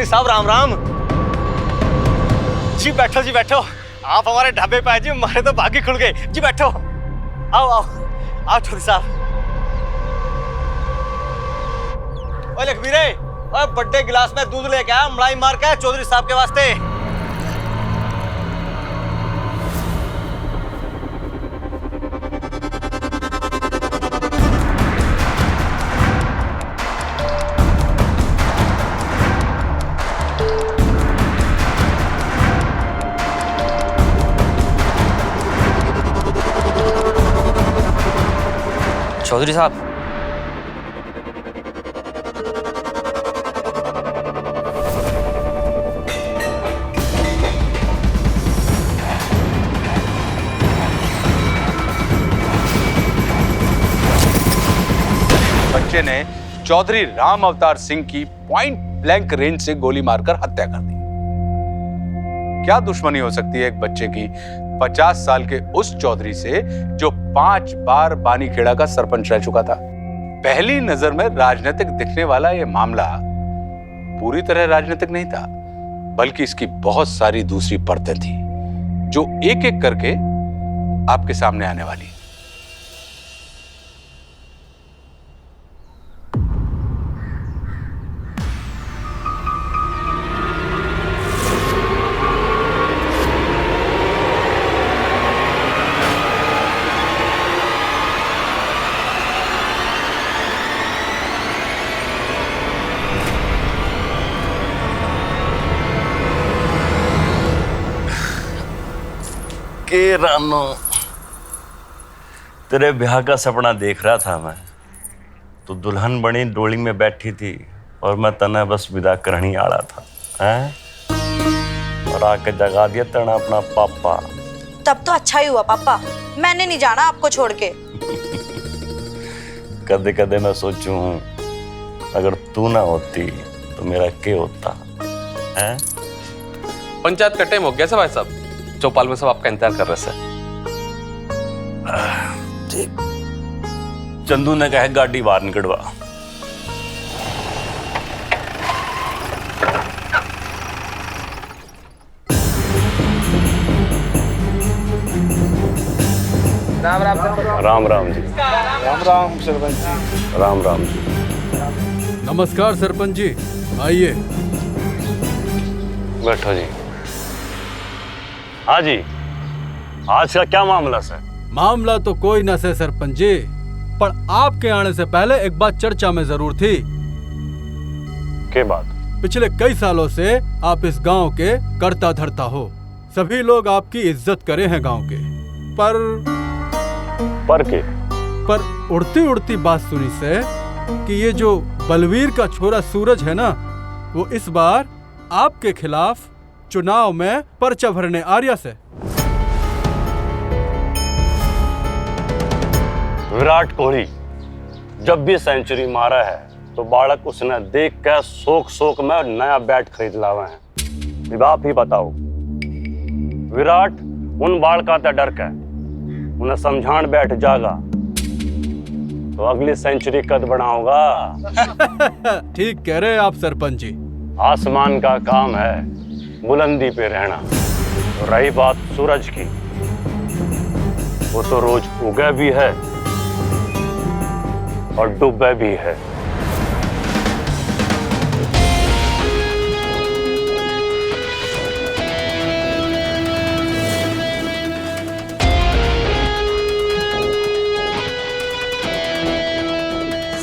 साहब राम राम। जी बैठो जी बैठो, आप हमारे ढाबे पे आए जी, हमारे तो भाग्य खुल गए जी। बैठो, आओ आओ आओ चौधरी साहब। ओए लखबीरे, ओए बड़े गिलास में दूध लेके आया, मलाई मार के चौधरी साहब के वास्ते। चौधरी साहब, बच्चे ने चौधरी राम अवतार सिंह की पॉइंट ब्लैंक रेंज से गोली मारकर हत्या कर दी। क्या दुश्मनी हो सकती है एक बच्चे की 50 साल के उस चौधरी से जो 5 बार बानीखेड़ा का सरपंच रह चुका था। पहली नजर में राजनीतिक दिखने वाला यह मामला पूरी तरह राजनीतिक नहीं था, बल्कि इसकी बहुत सारी दूसरी परतें थी जो एक एक करके आपके सामने आने वाली है। के रानो, तेरे ब्याह का सपना देख रहा था मैं। तू दुल्हन बनी डोली में बैठी थी और मैं तने बस विदा करनी आ रहा था, हैं? और आके जगा दिया तना अपना पापा। तब तो अच्छा ही हुआ पापा, मैंने नहीं जाना आपको छोड़ के। कदे कदे मैं सोचूं अगर तू ना होती तो मेरा क्या होता, हैं? पंचायत का टाइम हो गया भाई साहब, चौपाल में सब आपका इंतजार कर रहे हैं। ठीक, चंदू ने कहा गाड़ी बाहर निकलवा। राम राम सरपंच। राम राम जी। राम राम सरपंच जी। राम राम जी। नमस्कार सरपंच जी, आइए बैठो जी। हाँ जी, आज का क्या मामला सर? मामला तो कोई न से सरपंच जी, पर आपके आने से पहले एक बात चर्चा में जरूर थी। क्या बात? पिछले कई सालों से आप इस गांव के कर्ता धर्ता हो, सभी लोग आपकी इज्जत करे हैं गांव के। पर उड़ती उड़ती बात सुनी से कि ये जो बलवीर का छोरा सूरज है ना, वो इस बार आपके खिलाफ चुनाव में पर्चा भरने आर्या से। विराट कोहली जब भी सेंचुरी मारा है तो बालक उसने देख कर शोक शोक में नया बैट खरीद लावे हैं। अब आप ही बताओ, विराट उन बालका ते डर के उन्हें समझान बैठ जागा तो अगली सेंचुरी कद बना होगा। ठीक कह रहे हैं आप सरपंच जी। आसमान का काम है बुलंदी पे रहना। तो रही बात सूरज की, वो तो रोज उगे भी है और डूबे भी है।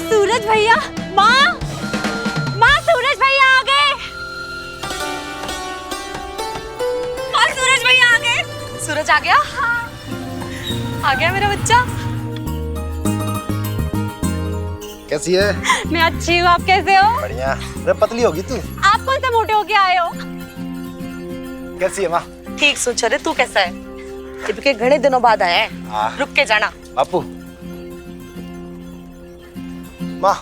सूरज भैया, माँ सूरज भैया आ गए। माँ सूरज भैया आ गए। सूरज आ गया? हाँ। आ गया मेरा बच्चा। कैसी है? मैं अच्छी हूँ, आप कैसे हो? बढ़िया। अरे पतली होगी तू। आप कौन सा मोटे होके आए हो? कैसी है माँ? ठीक सोच रहे, तू कैसा है? इनके घने दिनों बाद आया है, रुक के जाना। बापू, माँ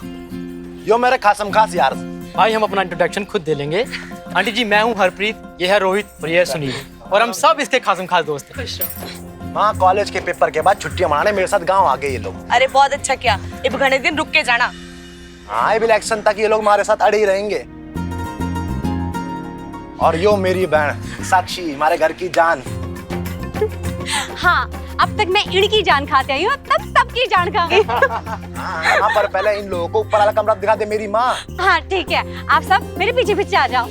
यो मेरे खासम खास यार। भाई हम अपना इंट्रोडक्शन खुद दे लेंगे। आंटी जी, मैं हूँ हरप्रीत, ये है रोहित और ये है सुनील, और हम सब इसके खासम खास दोस्त हैं। माँ कॉलेज के पेपर के बाद छुट्टियां मनाने मेरे साथ गांव आ गए ये लोग। अरे बहुत अच्छा किया, इब घने दिन रुक के जाना। हाँ, अब इलेक्शन तक ये लोग हमारे साथ अड़े ही रहेंगे। और यो मेरी बहन साक्षी, हमारे घर की जान। हाँ, अब तक मैं इनकी जान खाते आई हूँ, अब तक सबकी जान खाऊंगी। हाँ, पर पहले इन लोगों को ऊपर वाला कमरा दिखा दे मेरी माँ। हाँ ठीक है, आप सब मेरे पीछे पीछे आ जाओ।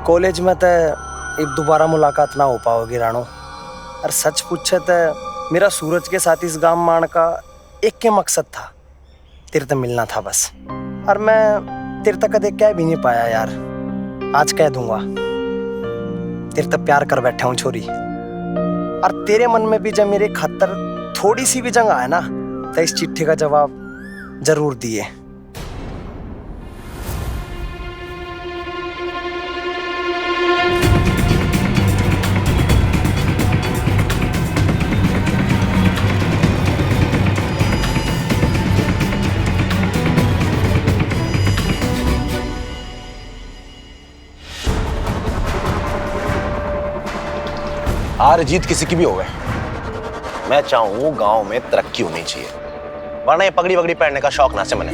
कॉलेज में तो एक दोबारा मुलाकात ना हो पाओगी राणो। और सच पूछे तो मेरा सूरज के साथ इस गांव मान का एक के मकसद था, तेरे से मिलना था बस। और मैं तेरे तक कदे कह भी नहीं पाया यार, आज कह दूंगा। तेरे तक प्यार कर बैठा हूँ छोरी। और तेरे मन में भी जब मेरे खातर थोड़ी सी भी जंग आए ना, तो इस चिट्ठी का जवाब जरूर दिए। हार जीत किसी की भी होवे, मैं चाहूं गांव में तरक्की होनी चाहिए, वरना ये पगड़ी वगड़ी पहनने का शौक ना से मने।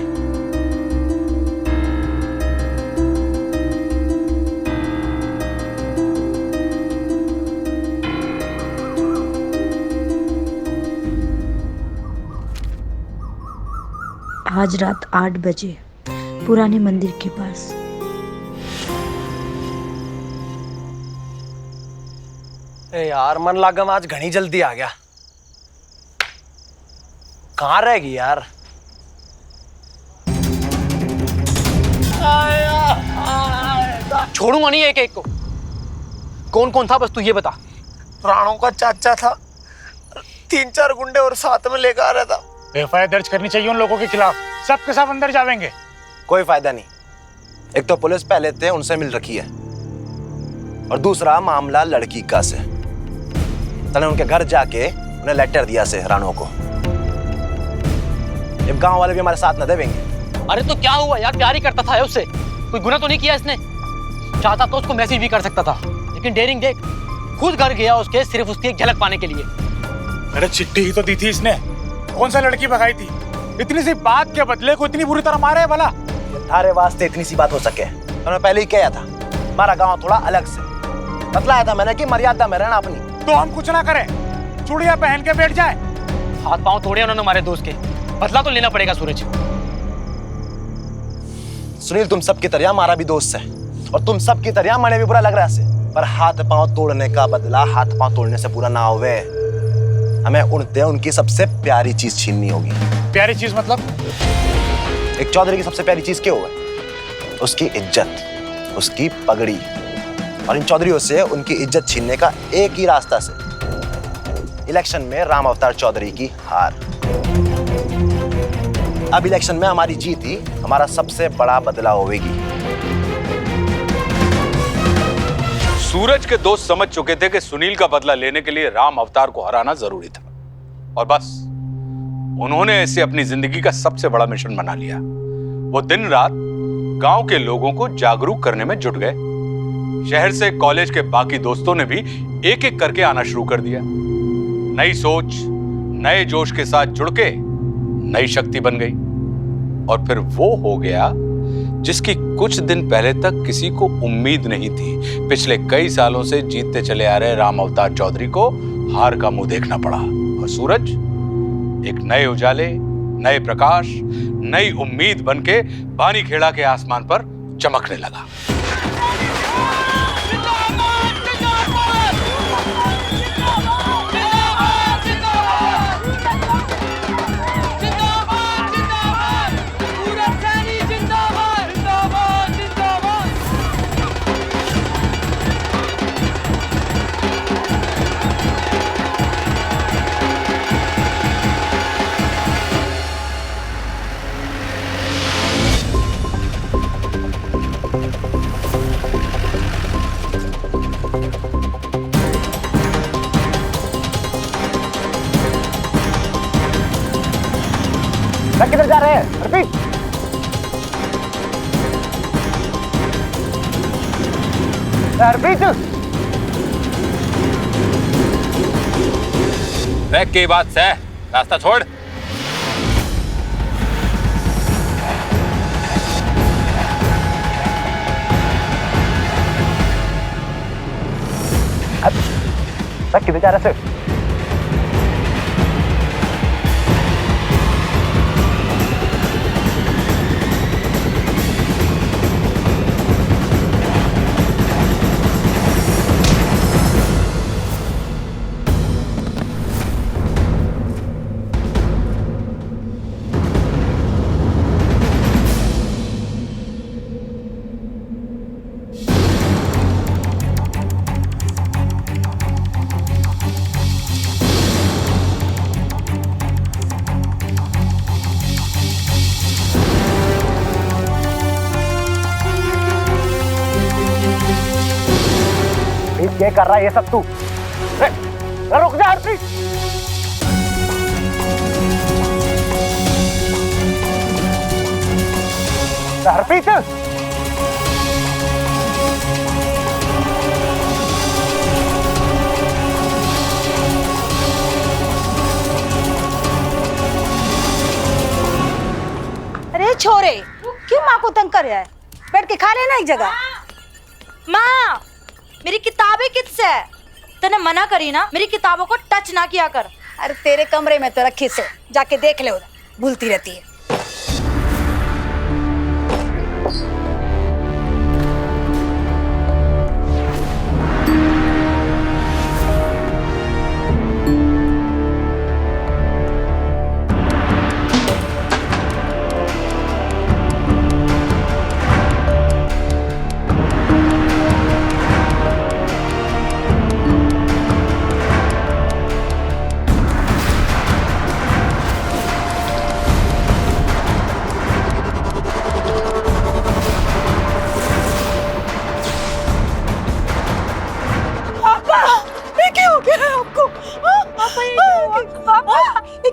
आज रात 8 बजे पुराने मंदिर के पास। यार मन लागम आज घनी जल्दी आ गया। कहाँ रहेगी यार? छोड़ूंगा नहीं एक एक को। कौन कौन था बस तू ये बता। राणो का चाचा था, 3-4 गुंडे और साथ में लेकर आ रहा था। एफआईआर दर्ज करनी चाहिए उन लोगों के खिलाफ, सबके सब अंदर जावेंगे। कोई फायदा नहीं, एक तो पुलिस पहले थे उनसे मिल रखी है, और दूसरा मामला लड़की का से। तने उनके घर जाके उन्हें लेटर दिया से राणो को। अब गांव वाले भी हमारे साथ न देवेंगे। अरे तो क्या हुआ यार, प्यार ही करता था उससे, कोई गुनाह तो नहीं किया इसने। चाहता तो उसको मैसेज भी कर सकता था, लेकिन डेयरिंग देख, खुद घर गया उसके सिर्फ उसकी एक झलक पाने के लिए। अरे चिट्ठी ही तो दी थी इसने, कौन सा लड़की भगाई थी? इतनी सी बात के बदले को इतनी बुरी तरह मारे है भला? थारे वास्ते इतनी सी बात हो सके तो मैं पहले ही कहा था, हमारा गांव थोड़ा अलग से बतलाया था मैंने कि मर्यादा में रहना अपनी। तो हम कुछ ना करें, चूड़ियां पहन के बैठ जाए? हाथ पांव तोड़े उन्होंने हमारे दोस्त के, बदला तो लेना पड़ेगा सूरज। सुनील, तुम सबकी तरह हमारा भी दोस्त है, और तुम सबकी तरह मने भी बुरा लग रहा है, पर हाथ पांव तोड़ने का बदला हाथ पांव तोड़ने से पूरा ना होवे। हमें उनकी सबसे प्यारी चीज छीननी होगी। प्यारी चीज मतलब? एक चौधरी की सबसे प्यारी चीज क्या हुआ? उसकी इज्जत, उसकी पगड़ी। और इन चौधरीयों से उनकी इज्जत छीनने का एक ही रास्ता से, इलेक्शन में राम अवतार चौधरी की हार। अब इलेक्शन में हमारी जीत ही हमारा सबसे बड़ा बदलाव होगी। सूरज के दोस्त समझ चुके थे कि सुनील का बदला लेने के लिए राम अवतार को हराना जरूरी था, और बस उन्होंने इसे अपनी जिंदगी का सबसे बड़ा मिशन बना लिया। वो दिन रात गांव के लोगों को जागरूक करने में जुट गए। शहर से कॉलेज के बाकी दोस्तों ने भी एक एक करके आना शुरू कर दिया। नई सोच, नए जोश के साथ जुड़ के नई शक्ति बन गई। और फिर वो हो गया जिसकी कुछ दिन पहले तक किसी को उम्मीद नहीं थी। पिछले कई सालों से जीतते चले आ रहे राम अवतार चौधरी को हार का मुंह देखना पड़ा, और सूरज एक नए उजाले, नए प्रकाश, नई उम्मीद बनके बानीखेड़ा के आसमान पर चमकने लगा। किधर जा रहे हैं? रिपीट। रिपीट। की बात से रास्ता छोड़। किधर जा रहे हैं? क्या कर रहा है ये सब तू? रुक जा हरप्रीत। हरप्रीत अरे छोरे, क्यों माँ को तंग कर रहा है? बैठ के खा लेना एक जगह। माँ, मेरी किताबें किससे है? तूने मना करी ना, मेरी किताबों को टच ना किया कर। अरे तेरे कमरे में तो रखी से, जाके देख ले उधर, भूलती रहती है।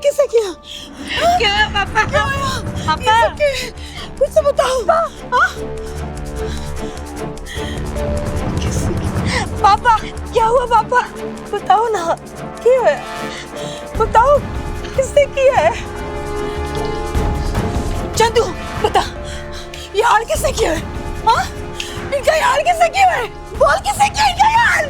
किससे किया? क्या पापा? पापा कुछ तो बताओ। पापा क्या हुआ? पापा बताओ ना, क्या है? बताओ किससे किया है? चंदू बता, ये हाल किससे किया है? हाँ, इनका ये हाल किससे किया है? बोल किससे किया इनका ये हाल?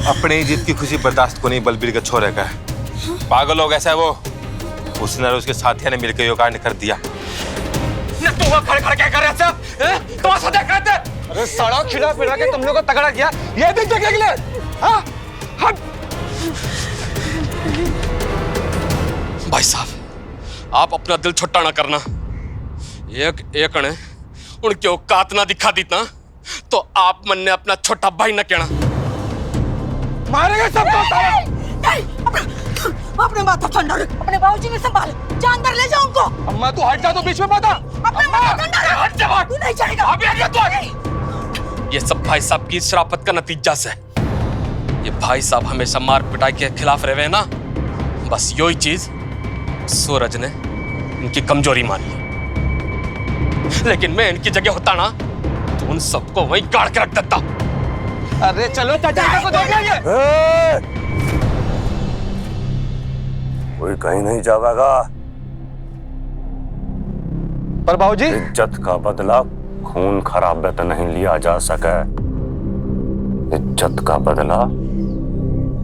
अपने ही जीत की खुशी बर्दाश्त को नहीं बलबीर के छोरे का है। पागल हो कैसा है वो? उसने और उसके साथियों ने मिलकर यो कांड कर दिया। न तू वहाँ खड़े खड़े क्या कर रहे थे? तमाशा देख रहे थे? अरे साला खिला पिला के तुम लोगों को तगड़ा किया, ये देख देख ले। हाँ? भाई साहब, आप अपना दिल छोटा ना करना। एक एक ने उनकी औकात ना दिखा दी ना, तो आप मन ने अपना छोटा भाई न कहना। मारेंगे सबको। नहीं, अपने माथा ठंडा रख, अपने बाबूजी ने संभाल, जा अंदर ले जाओ उनको। अम्मा तू हट जा, तो बीच में मत आ। अपने माथा ठंडा रख, हट जा, तू नहीं जाएगा। अभी आ गया तू। ये सब भाई साहब की शराफत का नतीजा से। ये भाई साहब हमेशा मार पिटाई के खिलाफ रहे हैं ना, बस यही चीज सूरज ने इनकी कमजोरी मानी है। लेकिन मैं इनकी जगह होता ना, तो उन सबको वहीं गाड़ के रख देता। अरे चलो चाचा को दे देंगे। कोई कहीं नहीं जाएगा। पर बाबूजी, इज्जत का बदला खून खराबे तो नहीं लिया जा सके। इज्जत का बदला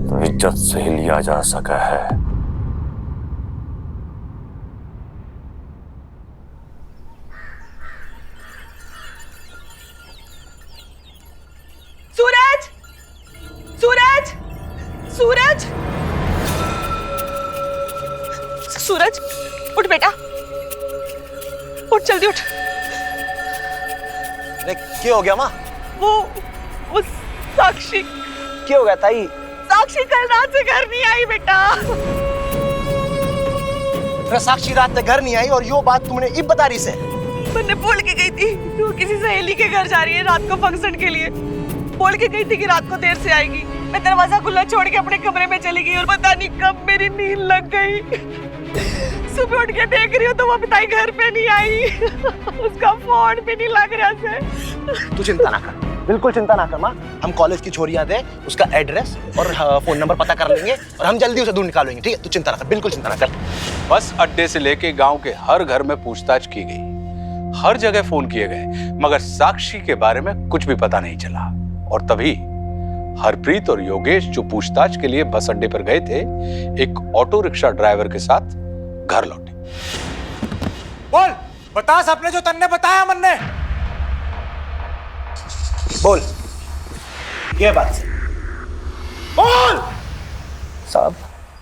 तो इज्जत से ही लिया जा सका है। सूरज, सूरज, सूरज, सूरज, उठ बेटा, उठ जल्दी उठ। क्या हो गया माँ? वो साक्षी। क्या हो गया ताई? साक्षी कल रात से घर नहीं आई बेटा। साक्षी रात तक घर नहीं आई और यो बात तुमने इब बता रही से? मैंने बोल के गई थी वो किसी सहेली के घर जा रही है रात को फंक्शन के लिए। बोल के गई थी कि रात को देर से आएगी। मैं दरवाजा खुला छोड़ के अपने कमरे में चली गई और पता नहीं कब मेरी नींद लग गई। सुबह उठ के देख रही हूँ तो वो पिताई घर पे नहीं आई। उसका फोन भी नहीं लग रहा से। तू चिंता ना कर, बिल्कुल चिंता ना कर माँ। हम कॉलेज की छोरियां दे, उसका एड्रेस और फोन नंबर पता कर लेंगे और हम जल्दी उसे दूर निकालेंगे, ठीक है? तू चिंता ना कर, बिल्कुल चिंता ना कर। बस अड्डे से लेके गांव के हर घर में पूछताछ की गई, हर जगह फोन किए गए, मगर साक्षी के बारे में कुछ भी पता नहीं चला। और तभी हरप्रीत और योगेश जो पूछताछ के लिए बस अड्डे पर गए थे, एक ऑटो रिक्शा ड्राइवर के साथ घर लौटे। बोल, बता सपने जो तन्ने बताया मन ने। बोल, ये बात से बोल। साहब,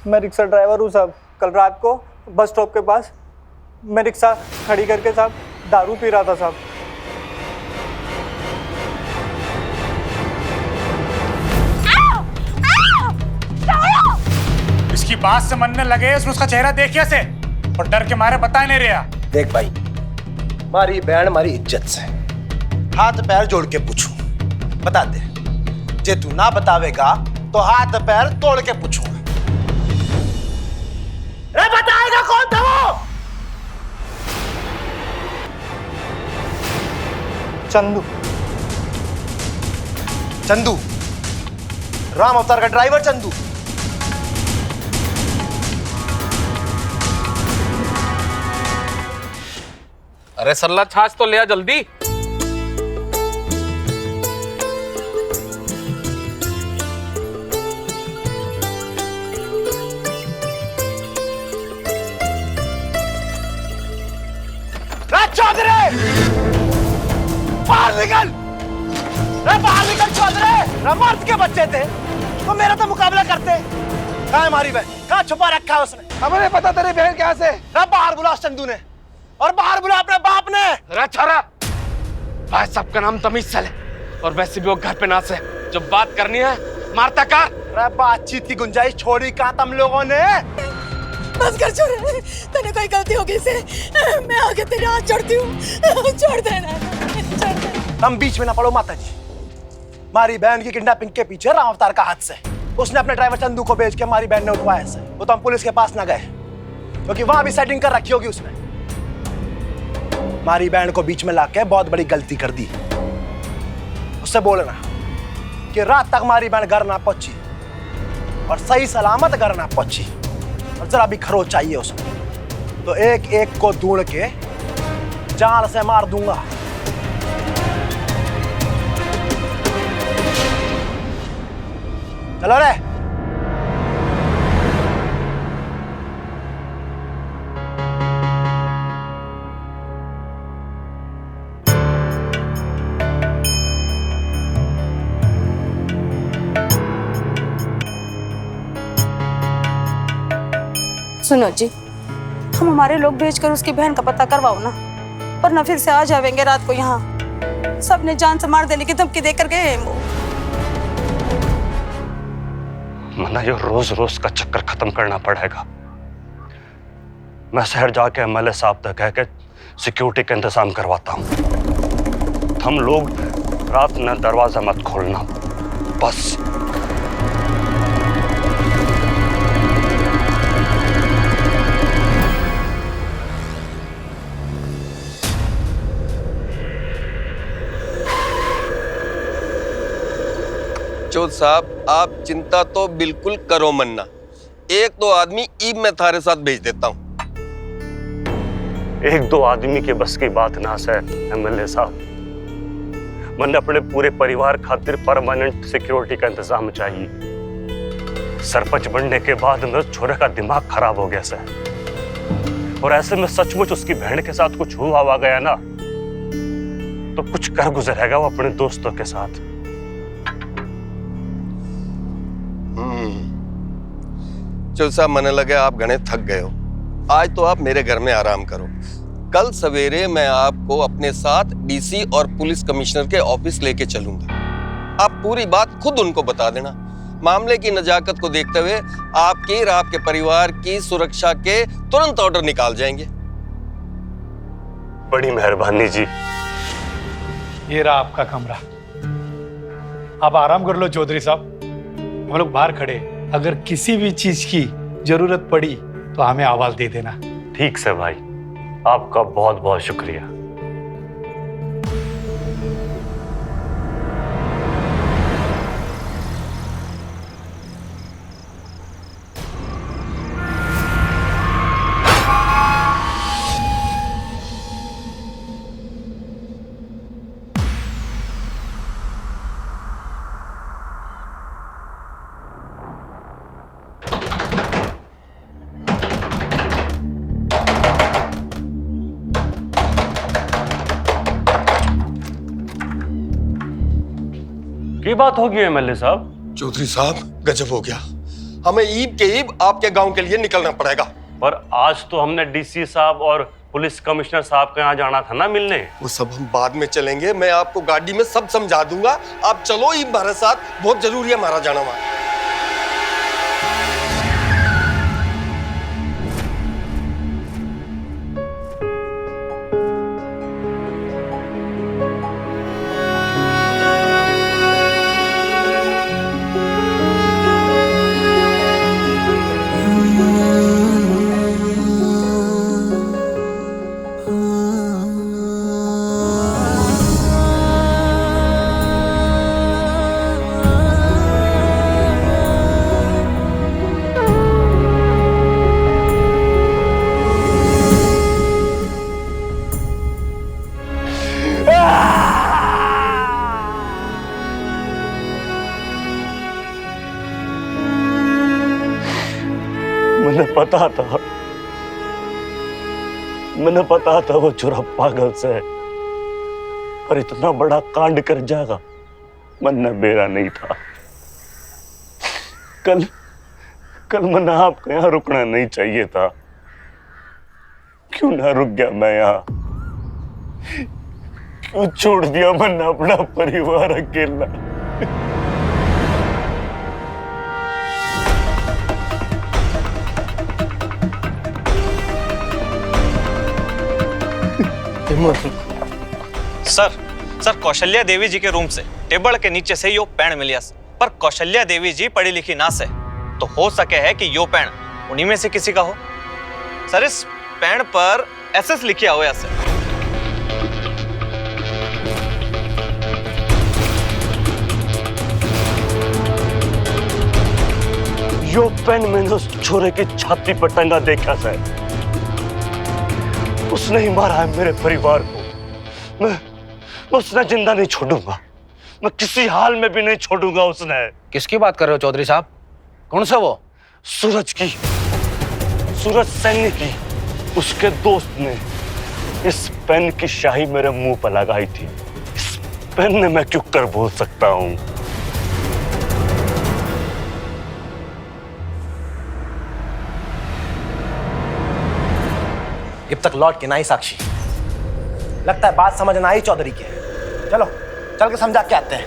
मैं रिक्शा ड्राइवर हूँ साहब। कल रात को बस स्टॉप के पास मैं रिक्शा खड़ी करके साहब दारू पी रहा था साहब। इसकी बात से मन ने लगे, उसका चेहरा देखिए से और डर के मारे बता ही नहीं रहा। देख भाई, मारी बहन मारी इज्जत से हाथ पैर जोड़ के पूछूं, बता दे। जे तू ना बतावेगा तो हाथ पैर तोड़ के पूछूंगा। अरे बताएगा कौन था वो? चंदू। चंदू, राम अवतार का ड्राइवर चंदू। अरे सल्ला छाछ तो ले आ जल्दी। चौधरी, बाहर निकल! बाहर निकल चौधरी! मर्द के बच्चे थे तो मेरा तो मुकाबला करते। कहाँ है हमारी बहन? कहाँ छुपा रखा है उसने? हमें नहीं पता तेरी बहन कहाँ से। बाहर बुला चंदू ने और बाहर बुला अपने बाप ने। भाई साहब का नाम तमीज से ले, और वैसे भी वो घर पे ना से। जो बात करनी है मारता का। बातचीत की गुंजाइश छोड़ी कहाँ तुम लोगों ने? बस कर छोड़, तूने कोई गलती हो गई से मैं आगे तेरे हाथ जोड़ती हूँ। छोड़ देना, छोड़ दे। तुम बीच में ना पड़ो माता जी। हमारी बहन की किडनैपिंग के पीछे राम अवतार का हाथ से। उसने अपने ड्राइवर चंदू को भेज के हमारी बहन ने उठवाया से। वो तो हम पुलिस के पास ना गए क्योंकि वहां भी सेटिंग कर रखी होगी उसने। हमारी बहन को बीच में लाके बहुत बड़ी गलती कर दी। उससे बोलना कि रात तक हमारी बहन घर ना पहुंची और सही सलामत घर ना पहुंची और जरा भी खरोच चाहिए उसको तो एक एक को ढूंढ के जान से मार दूंगा। चलो रे। सुनो जी, हम हमारे लोग भेजकर उसकी बहन का पता करवाओ ना, वरना फिर से आ जाएंगे रात को यहाँ। सबने जान से मार देने की धमकी देकर गए हैं वो। मना, ये रोज रोज का चक्कर खत्म करना पड़ेगा। मैं शहर जाके एमएलए साहब तक कह के सिक्योरिटी का इंतजाम करवाता हूँ। हम लोग रात में दरवाजा मत खोलना बस। चौध साहब, आप चिंता तो बिल्कुल करो मन्ना। एक दो आदमी ईब में थारे साथ भेज देता हूँ। एक दो आदमी के बस की बात ना से एमएलए साहब। मैंने अपने पूरे परिवार खातिर परमानेंट सिक्योरिटी का इंतजाम चाहिए। सरपंच बनने के बाद मेरे छोरे का दिमाग खराब हो गया सर, और ऐसे में सचमुच उसकी बहन के साथ कुछ हुआ गया ना तो कुछ कर गुजरेगा वो अपने दोस्तों के साथ। चल साहब, मने लगे आप घने थक गए हो। आज तो आप मेरे घर में आराम करो। कल सवेरे मैं आपको अपने साथ डीसी और पुलिस कमिश्नर के ऑफिस लेके चलूंगा। आप पूरी बात खुद उनको बता देना। मामले की नजाकत को देखते हुए आपकी और आपके परिवार की सुरक्षा के तुरंत ऑर्डर निकाल जाएंगे। बड़ी मेहरबानी जी। ये रहा आपका कमरा। आप आराम कर लो चौधरी साहब, हम लोग बाहर खड़े, अगर किसी भी चीज की जरूरत पड़ी तो हमें आवाज दे देना। ठीक से भाई, आपका बहुत बहुत शुक्रिया। की बात होगी एमएलए साहब? चौधरी साहब गजब हो गया, हमें ईब के ईब आपके गांव के लिए निकलना पड़ेगा। पर आज तो हमने डीसी साहब और पुलिस कमिश्नर साहब के यहाँ जाना था ना मिलने। वो सब हम बाद में चलेंगे, मैं आपको गाड़ी में सब समझा दूंगा। आप चलो ईब हमारे साथ, बहुत जरूरी है हमारा जाना वहां। मैंने पता था वो चोरा पागल से है, पर इतना बड़ा कांड कर जाएगा मन में बेरा नहीं था। कल मैंने आपको यहाँ रुकना नहीं चाहिए था। क्यों ना रुक गया मैं यहाँ? क्यों छोड़ दिया मैंने अपना परिवार अकेला? सर कौशल्या देवी जी के रूम से टेबल के नीचे से यो पेन मिलिया, पर कौशल्या देवी जी पढ़ी लिखी ना से, तो हो सके है कि यो पेन उन्हीं में से किसी का हो। सर इस पेन पर एसएस लिखिया हुआ है। यो पेन मैंने उस छोरे की छाती पर टंगा देखा सर। उसने ही मारा है मेरे परिवार को। मैं उसने जिंदा नहीं छोड़ूंगा, मैं किसी हाल में भी नहीं छोड़ूंगा उसने। किसकी बात कर रहे हो चौधरी साहब? कौन सा वो? सूरज की, सूरज सैनी की। उसके दोस्त ने इस पेन की शाही मेरे मुंह पर लगाई थी। इस पेन ने मैं क्यों कर बोल सकता हूं? अब तक लौट के ना ही साक्षी। लगता है बात समझ ना आई चौधरी की। चलो चल के समझा के आते हैं।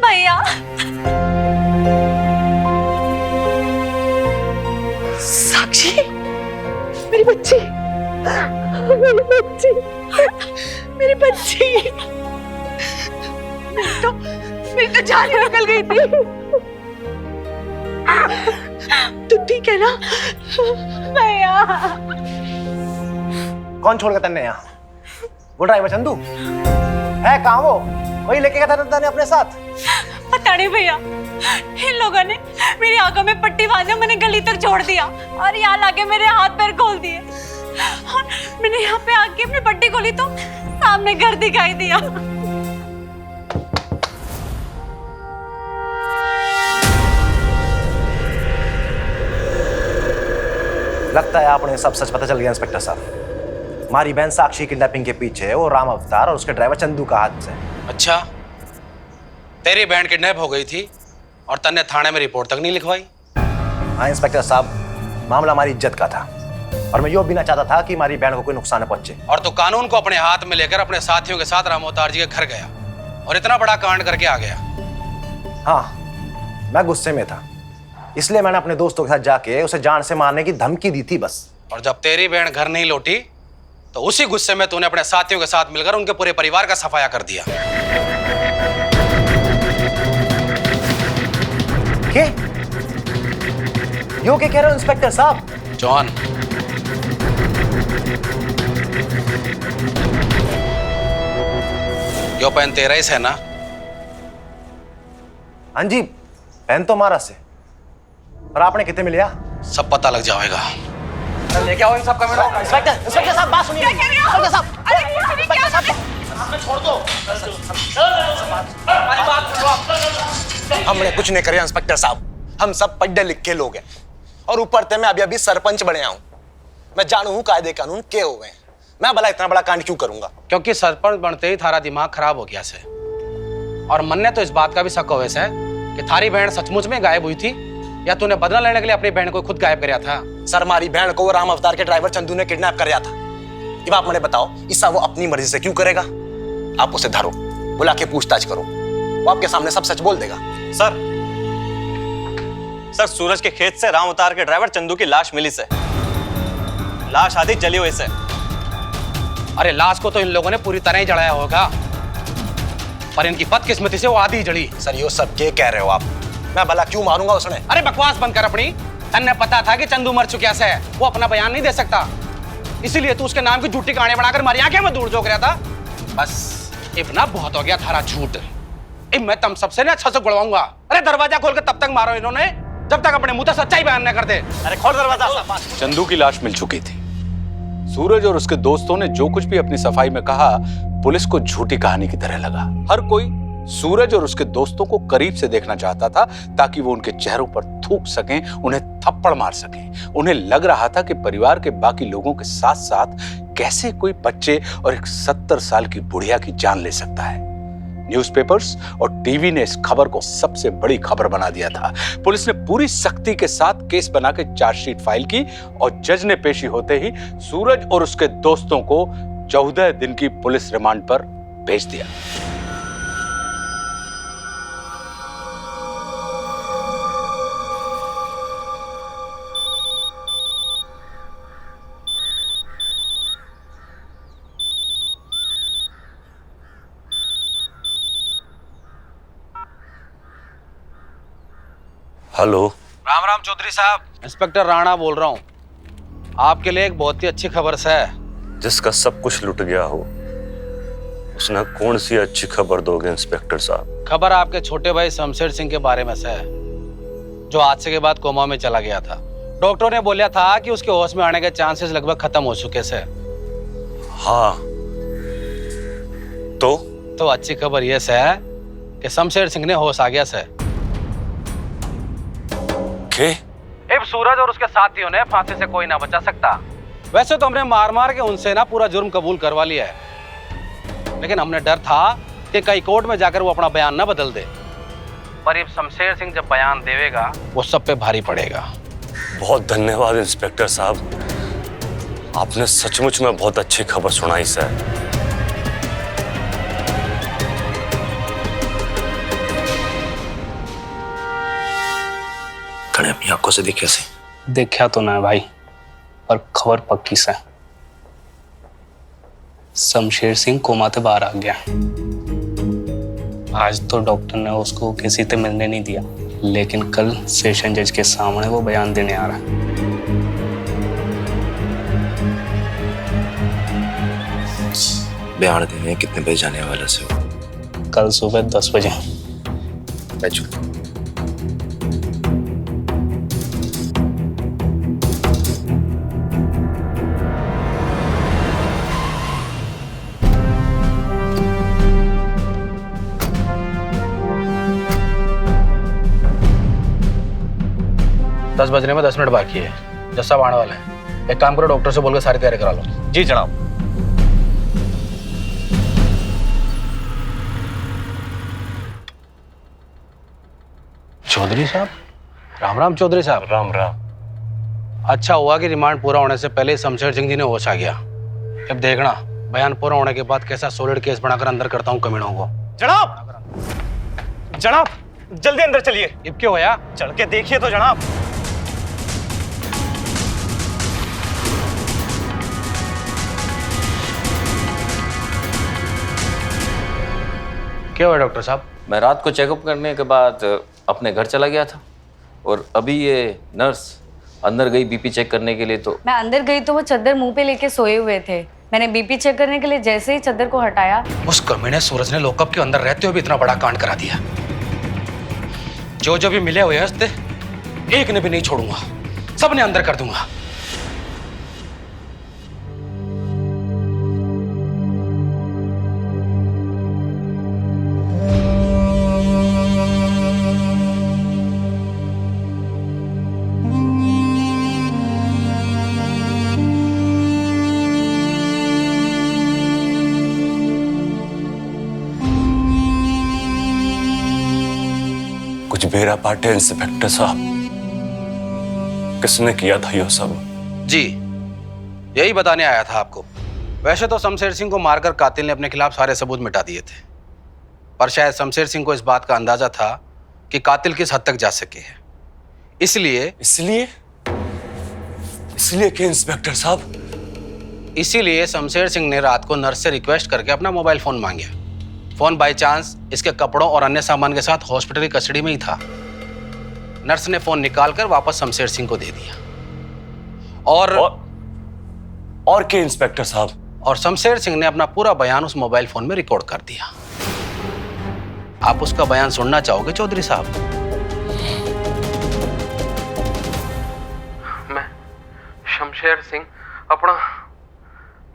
भैया साक्षी, मेरी बच्ची, मेरी बच्ची, मेरी बच्ची, मेरी तो जान ही निकल गई थी। तू ठीक है ना भैया? कौन छोड़ गया तन्ने यहाँ? वो ड्राइवर चंदू है कहाँ? वो वही लेके गया था तन्ने अपने साथ? पता नहीं भैया, इन लोगों ने मेरी आंखों में पट्टी बांधे मैंने गली तक छोड़ दिया और यहाँ लाके मेरे हाथ पैर खोल दिए। और मैंने यहाँ पे आके अपनी पट्टी खोली तो सामने घर दिखाई दिया। लगता है आपने सब सच पता चल गया इंस्पेक्टर साहब। हमारी बहन साक्षी किडनैपिंग के पीछे वो राम अवतार और उसके ड्राइवर चंदू का हाथ है। अच्छा, तेरी बहन किडनैप हो गई थी और तन्ने थाने में रिपोर्ट तक नहीं लिखवाई? हाँ इंस्पेक्टर साहब, मामला हमारी इज्जत का था और मैं यो भी ना चाहता था कि हमारी बहन को कोई नुकसान पहुंचे। और तो कानून को अपने हाथ में लेकर अपने साथियों के साथ राम अवतार जी के घर गया और इतना बड़ा कांड करके आ गया। हाँ मैं गुस्से में था, इसलिए मैंने अपने दोस्तों के साथ जाके उसे जान से मारने की धमकी दी थी बस। और जब तेरी बहन घर नहीं लौटी तो उसी गुस्से में तूने अपने साथियों के साथ मिलकर उनके पूरे परिवार का सफाया कर दिया। यो क्या कह रहे हो इंस्पेक्टर साहब? जॉन, यो पेन तेरा ही है ना? हाँ जी, पेन तो हमारा से, पर आपने कितने मिलिया? सब पता लग जाएगा। लेके आओ इन सब कैमरा। इंस्पेक्टर साहब बात सुनिए। इंस्पेक्टर साहब, छोड़ दो। हमने कुछ नहीं करे इंस्पेक्टर साहब, हम सब पढ़े लिखे लोग हैं और ऊपर से मैं अभी सरपंच बने हूँ। मैं जानू हूँ कायदे कानून के हुए हैं। मैं भला इतना बड़ा कांड क्यों करूंगा? क्योंकि सरपंच बनते ही थारा दिमाग खराब हो गया से, और मन ने तो इस बात का भी शक हुए से कि थारी बहन सचमुच में गायब हुई थी या तूने बदला लेने के लिए अपनी बहन को खुद गायब कराया था। सर, हमारी बहन को राम अवतार के ड्राइवर चंदू ने किडनैप कराया था। अब आप मुझे बताओ, इसका वो अपनी मर्जी से क्यों करेगा? आप उसे धरो, बुला के पूछताछ करो, वो आपके सामने सब सच बोल देगा। सर सूरज के खेत से राम अवतार के ड्राइवर चंदू की लाश मिली से। लाश आधी जली हुई से। अरे लाश को तो इन लोगों ने पूरी तरह ही जलाया होगा, पर इनकी बदकिस्मती से वो आधी जली। सर, ये सब क्या कह रहे हो आप? मैं भला क्यों मारूंगा उसने? अरे बकवास बंद कर अपनी। तन्ने पता था कि चंदू मर चुका है, वो अपना बयान नहीं दे सकता, इसीलिए तू उसके नाम की झूठी कहानी बनाकर मारी आंखें में दूर जोक रहा था। बस इतना बहुत हो गया थारा झूठ। मैं तुम सबसे ना अच्छा से गुड़वाऊंगा। अरे दरवाजा खोल के तब तक मारो इन्होंने जब तक अपने मुंह से सच्चाई बयान न कर दे। अरे खोल दरवाजा। चंदू की लाश मिल चुकी थी। सूरज और उसके दोस्तों ने जो कुछ भी अपनी सफाई में कहा, पुलिस को झूठी कहानी की तरह लगा। हर कोई सूरज और उसके दोस्तों को करीब से देखना चाहता था ताकि वो उनके चेहरों पर थूक सकें, उन्हें थप्पड़ मार सकें। उन्हें लग रहा था कि परिवार के बाकी लोगों के साथ साथ कैसे कोई बच्चे और एक 70 साल की बुढ़िया की जान ले सकता है। न्यूज़पेपर्स और टीवी ने इस खबर को सबसे बड़ी खबर बना दिया था। पुलिस ने पूरी सख्ती के साथ केस बना के चार्जशीट फाइल की और जज ने पेशी होते ही सूरज और उसके दोस्तों को 14 दिन की पुलिस रिमांड पर भेज दिया। हेलो, राम राम चौधरी साहब, इंस्पेक्टर राणा बोल रहा हूँ। आपके लिए एक बहुत ही अच्छी खबर है। जिसका सब कुछ लुट गया हो उसने कौन सी अच्छी खबर दोगे इंस्पेक्टर साहब? खबर आपके छोटे भाई शमशेर सिंह के बारे में से है, जो हादसे के बाद कोमा में चला गया था। डॉक्टरों ने बोला था कि उसके होश में आने के चांसेस लगभग खत्म हो चुके से। हाँ, तो अच्छी खबर यह है कि शमशेर सिंह ने होश आ गया से। अब सूरज और उसके साथियों ने फांसी से कोई ना बचा सकता। वैसे तो हमने मार मार के उनसे ना पूरा जुर्म कबूल करवा लिया है, लेकिन हमने डर था कि कई कोर्ट में जाकर वो अपना बयान ना बदल दे। पर अब शमशेर सिंह जब बयान देवेगा वो सब पे भारी पड़ेगा। बहुत धन्यवाद इंस्पेक्टर साहब, आपने सचमुच में बहुत अच्छी खबर सुनाई सर। अपनी आंखों से देखे से? देखा तो ना भाई, पर खबर पक्की से। शमशेर सिंह कोमा से बाहर आ गया। आज तो डॉक्टर ने उसको किसी से मिलने नहीं दिया, लेकिन कल सेशन जज के सामने वो बयान देने आ रहा है। बयान देने कितने बजे जाने वाला से हो? कल सुबह 10 बजे। बैठो। दस बजने में 10 मिनट बाकी है। जज साहब आने वाले हैं। एक काम करो, डॉक्टर से बोलकर सारी तैयारी करा लो। जी जनाब। चौधरी साहब, राम राम चौधरी साहब। राम राम। अच्छा हुआ कि रिमांड पूरा होने से पहले शमशेर सिंह जी ने होश आ गया। अब देखना बयान पूरा होने के बाद कैसा सॉलिड केस बनाकर अंदर करता हूँ कमीनों को। जनाब, जनाब जल्दी अंदर चलिए। अब क्यों होया? चल के देखिए तो जनाब। क्या हुआ डॉक्टर साहब? मैं रात को चेकअप करने के बाद अपने घर चला गया था और अभी ये नर्स अंदर गई बीपी चेक करने के लिए तो मैं अंदर गई तो वो चद्दर मुंह पे लेके सोए हुए थे। मैंने बीपी चेक करने के लिए जैसे ही चद्दर को हटाया, उस कमीने सूरज ने लॉकअप के अंदर रहते हुए भी इतना बड़ा कांड करा दिया। जो भी मिले हुए हंसते, एक ने भी नहीं छोड़ूंगा, सबने अंदर कर दूंगा। कुछ बेरा पाटे इंस्पेक्टर साहब, किसने किया था ये सब? जी, यही बताने आया था आपको। वैसे तो शमशेर सिंह को मारकर कातिल ने अपने खिलाफ सारे सबूत मिटा दिए थे, पर शायद शमशेर सिंह को इस बात का अंदाजा था कि कातिल किस हद तक जा सके है। इसलिए कि इंस्पेक्टर साहब, इसीलिए शमशेर सिंह ने रात को नर्स से रिक्वेस्ट करके अपना मोबाइल फोन मांगा। फोन बाय चांस इसके कपड़ों और अन्य सामान के साथ हॉस्पिटल की कस्टडी में ही था। नर्स ने फोन निकालकर वापस शमशेर सिंह को दे दिया। और क्या इंस्पेक्टर साहब? और शमशेर सिंह ने अपना पूरा बयान उस मोबाइल फोन में रिकॉर्ड कर दिया। आप उसका बयान सुनना चाहोगे चौधरी साहब? मैं शमशेर सिंह अपना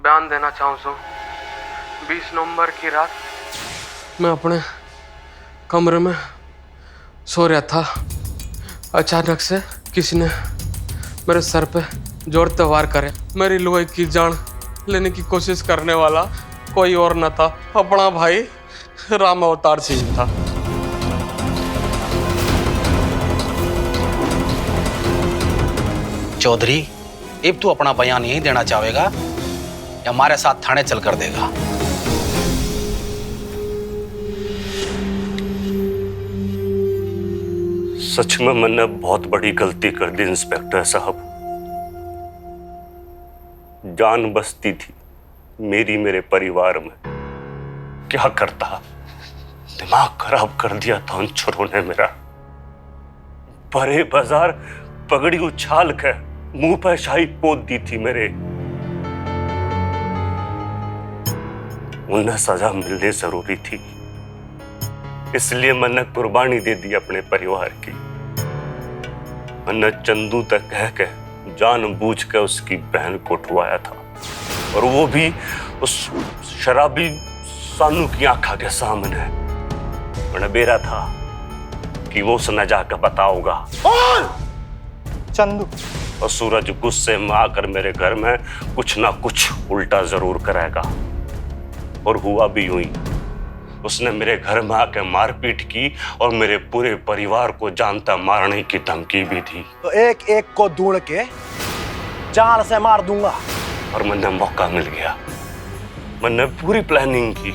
बयान देना चाहूँ। 20 नवंबर की रात मैं अपने कमरे में सो रहा था। अचानक से किसी ने मेरे सर पे जोरते वार करे। मेरी लोहे की जान लेने की कोशिश करने वाला कोई और न था, अपना भाई राम अवतार सिंह था। चौधरी, अब तू अपना बयान यही देना चाहेगा या हमारे साथ थाने चल कर देगा? सच में मैंने बहुत बड़ी गलती कर दी इंस्पेक्टर साहब। जान बसती थी मेरी मेरे परिवार में, क्या करता, दिमाग खराब कर दिया था उन छोरों ने मेरा। बड़े बाजार पगड़ी उछाल कर मुंह पर शाही पोत दी थी मेरे। उन्हें सजा मिलनी जरूरी थी, इसलिए मैंने कुर्बानी दे दी अपने परिवार की। मैंने चंदू तक कह के जानबूझ कर उसकी बहन को उठवाया था, और वो भी उस शराबी सानू की आंखों के सामने। मैंने बेरा था कि वो उसने जाकर बताऊंगा। चंदू और सूरज गुस्से में आकर मेरे घर में कुछ ना कुछ उल्टा जरूर करेगा, और हुआ भी यूं ही। उसने मेरे घर में आकर मारपीट की और मेरे पूरे परिवार को जानता मारने की धमकी भी दी। तो एक एक को ढूंढ के जान से मार दूंगा। और मैंने मौका मिल गया। मैंने पूरी प्लानिंग की।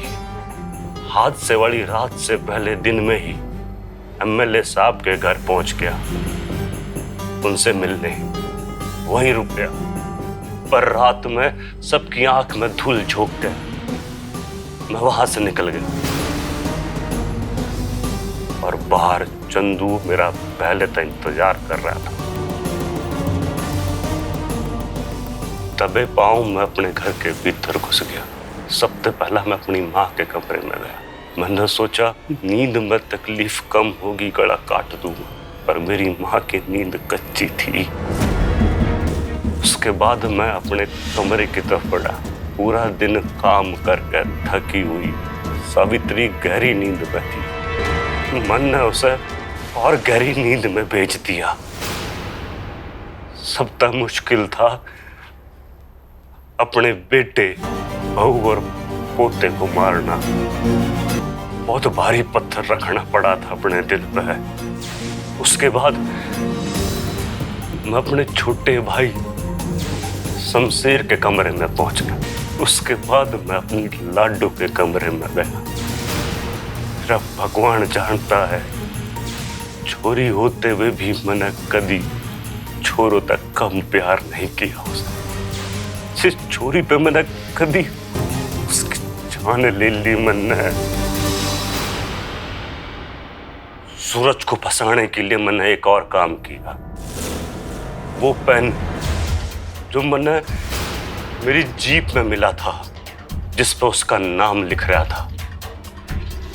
हादसे वाली रात से पहले दिन में ही एमएलए साहब के घर पहुंच गया, उनसे मिलने वहीं रुक गया। पर रात में सबकी आंख में धूल झोंक के मैं वहां से निकल गया, और बाहर चंदू मेरा पहले तो इंतजार कर रहा था। तबे पांव मैं अपने घर के भीतर घुस गया। सबसे पहला मैं अपनी माँ के कमरे में गया। मैंने सोचा नींद में तकलीफ कम होगी, गला काट दूंगा, पर मेरी माँ की नींद कच्ची थी। उसके बाद मैं अपने कमरे की तरफ बढ़ा। पूरा दिन काम करके थकी हुई सावित्री गहरी नींद में थी। मन ने उसे और गहरी नींद में भेज दिया। सबसे मुश्किल था अपने बेटे, बहू और पोते को मारना। बहुत भारी पत्थर रखना पड़ा था अपने दिल पे। उसके बाद मैं अपने छोटे भाई शमशेर के कमरे में पहुंच गया। उसके बाद मैं अपनी लाडू के कमरे में गया। मेरा भगवान जानता है, छोरी होते हुए भी मैंने कभी छोरों तक कम प्यार नहीं किया उसने। जिस छोरी पे मैंने कभी उसकी जान ले ली, मैंने सूरज को फंसाने के लिए मैंने एक और काम किया। वो पेन जो मैंने मेरी जीप में मिला था, जिस पर उसका नाम लिख रहा था,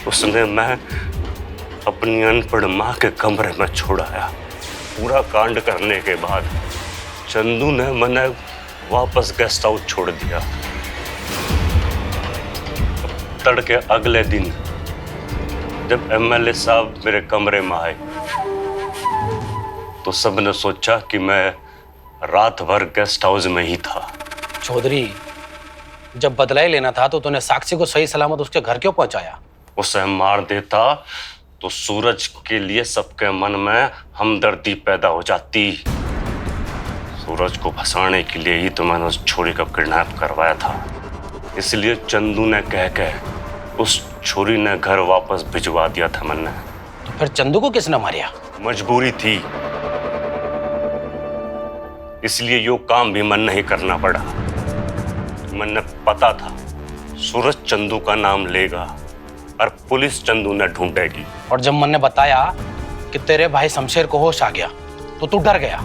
उसने मैं अपनी अनपढ़ माँ के कमरे में छोड़ाया। पूरा कांड करने के बाद चंदू ने मैंने वापस गेस्ट हाउस छोड़ दिया। तड़के अगले दिन जब एमएलए साहब मेरे कमरे में आए तो सबने सोचा कि मैं रात भर गेस्ट हाउस में ही था। चौधरी, जब बदला ही लेना था तो तूने साक्षी को सही सलामत उसके घर क्यों पहुंचाया? उसे मार देता तो सूरज के लिए सबके मन में हमदर्दी पैदा हो जाती। सूरज को फंसाने के लिए ही तो मैंने उस छोरी को किडनैप करवाया था। इसलिए चंदू ने कह के उस छोरी ने घर वापस भिजवा दिया था मैंने। तो फिर चंदू को किसने मारिया? मजबूरी थी, इसलिए यो काम भी मन नहीं करना पड़ा। मैंने पता था सूरज चंदू का नाम लेगा और पुलिस चंदू ने ढूंढेगी। और जब मन ने बताया कि तेरे भाई शमशेर को होश आ गया तो तू डर गया।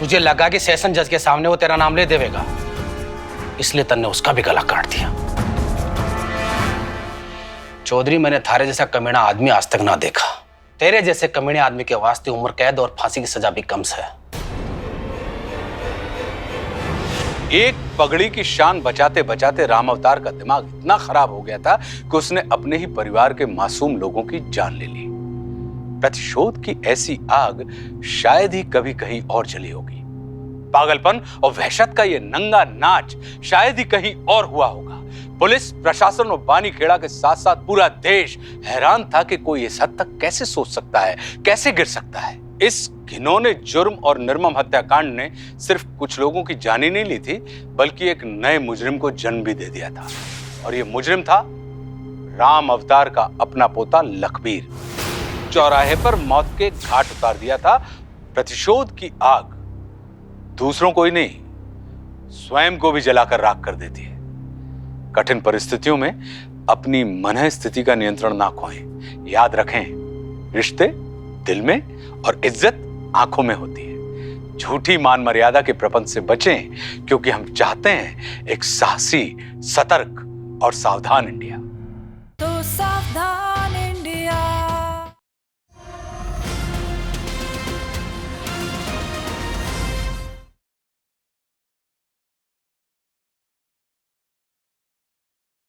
तुझे लगा कि सेशन जज के सामने वो तेरा नाम ले देवेगा, इसलिए तन्ने उसका भी गला काट दिया। चौधरी, मैंने थारे जैसा कमीना आदमी आज तक ना देखा। तेरे जैसे कमीने आदमी के वास्ते उम्र कैद और फांसी की सजा भी कम है। एक पगड़ी की शान बचाते बचाते राम अवतार का दिमाग इतना खराब हो गया था कि उसने अपने ही परिवार के मासूम लोगों की जान ले ली। प्रतिशोध की ऐसी आग शायद ही कभी कहीं और जली होगी। पागलपन और वहशत का ये नंगा नाच शायद ही कहीं और हुआ होगा। पुलिस प्रशासन और बानीखेड़ा के साथ साथ पूरा देश हैरान था कि कोई इस हद तक कैसे सोच सकता है, कैसे गिर सकता है। इस घिनौने जुर्म और निर्मम हत्याकांड ने सिर्फ कुछ लोगों की जान ही नहीं ली थी, बल्कि एक नए मुजरिम को जन्म भी दे दिया था। और ये मुजरिम था राम अवतार का अपना पोता लखबीर। चौराहे पर मौत के घाट उतार दिया था। प्रतिशोध की आग दूसरों को ही नहीं, स्वयं को भी जलाकर राख कर देती है। कठिन परिस्थितियों में अपनी मन स्थिति का नियंत्रण ना खोएं। याद रखें, रिश्ते दिल में और इज्जत आंखों में होती है। झूठी मान मर्यादा के प्रपंच से बचें, क्योंकि हम चाहते हैं एक साहसी, सतर्क और सावधान इंडिया।